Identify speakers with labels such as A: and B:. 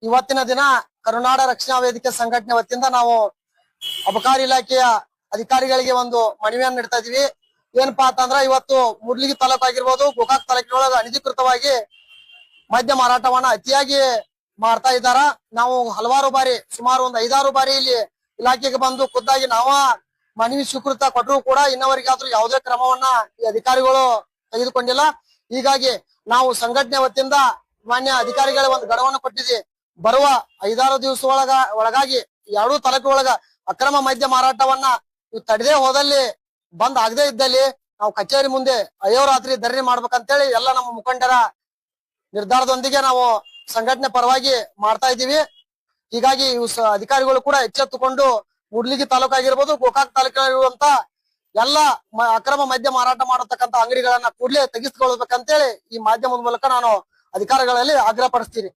A: ಇವತ್ತಿನ ದಿನ ಕರುನಾಡ ರಕ್ಷಣಾ ವೇದಿಕೆ ಸಂಘಟನೆ ವತಿಯಿಂದ ನಾವು ಅಬಕಾರಿ ಇಲಾಖೆಯ ಅಧಿಕಾರಿಗಳಿಗೆ ಒಂದು ಮನವಿಯನ್ನು ನೀಡ್ತಾ ಇದೀವಿ. ಏನಪ್ಪಾ ಅಂತಂದ್ರ ಇವತ್ತು ಮೂಡ್ಲಿಗಿ ತಾಲೂಕು ಆಗಿರ್ಬೋದು, ಗೋಕಾಕ್ ತಾಲೂಕಿನೊಳಗ ಅನಧಿಕೃತವಾಗಿ ಮದ್ಯ ಮಾರಾಟವನ್ನ ಅತಿಯಾಗಿ ಮಾಡ್ತಾ ಇದ್ದಾರ. ನಾವು ಹಲವಾರು ಬಾರಿ, ಸುಮಾರು ಒಂದು 5-6 ಬಾರಿ ಇಲ್ಲಿ ಇಲಾಖೆಗೆ ಬಂದು ಖುದ್ದಾಗಿ ನಾವ ಮನವಿ ಸ್ವೀಕೃತ ಕೊಟ್ಟರು ಕೂಡ ಇನ್ನವರೆಗಾದ್ರೂ ಯಾವುದೇ ಕ್ರಮವನ್ನ ಈ ಅಧಿಕಾರಿಗಳು ತೆಗೆದುಕೊಂಡಿಲ್ಲ. ಹೀಗಾಗಿ ನಾವು ಸಂಘಟನೆ ವತಿಯಿಂದ ಮಾನ್ಯ ಅಧಿಕಾರಿಗಳ ಒಂದು ಗಡವನ್ನು ಕೊಟ್ಟಿದ್ವಿ. ಬರುವ 5-6 ದಿವಸ ಒಳಗಾಗಿ ಎರಡೂ ತಾಲೂಕು ಅಕ್ರಮ ಮದ್ಯ ಮಾರಾಟವನ್ನ ತಡೆದೇ ಹೋದಲ್ಲಿ, ಬಂದ್ ಆಗದೆ ಇದ್ದಲ್ಲಿ ನಾವು ಕಚೇರಿ ಮುಂದೆ ಅಯೋರಾತ್ರಿ ಧರಣಿ ಮಾಡ್ಬೇಕಂತೇಳಿ ಎಲ್ಲ ನಮ್ಮ ಮುಖಂಡರ ನಿರ್ಧಾರದೊಂದಿಗೆ ನಾವು ಸಂಘಟನೆ ಪರವಾಗಿ ಮಾಡ್ತಾ ಇದ್ದೀವಿ. ಹೀಗಾಗಿ ಅಧಿಕಾರಿಗಳು ಕೂಡ ಎಚ್ಚೆತ್ತುಕೊಂಡು ಮೂಡ್ಲಿಗಿ ತಾಲೂಕು ಆಗಿರ್ಬೋದು, ಗೋಕಾಕ್ ತಾಲೂಕಿನಲ್ಲಿರುವಂತ ಎಲ್ಲ ಅಕ್ರಮ ಮದ್ಯ ಮಾರಾಟ ಮಾಡತಕ್ಕಂತ ಅಂಗಡಿಗಳನ್ನ ಕೂಡಲೇ ತೆಗೆಸ್ಕೊಳ್ಬೇಕಂತೇಳಿ ಈ ಮಾಧ್ಯಮದ ಮೂಲಕ ನಾನು ಅಧಿಕಾರಿಗಳಲ್ಲಿ ಆಗ್ರಹ ಪಡಿಸ್ತೀನಿ.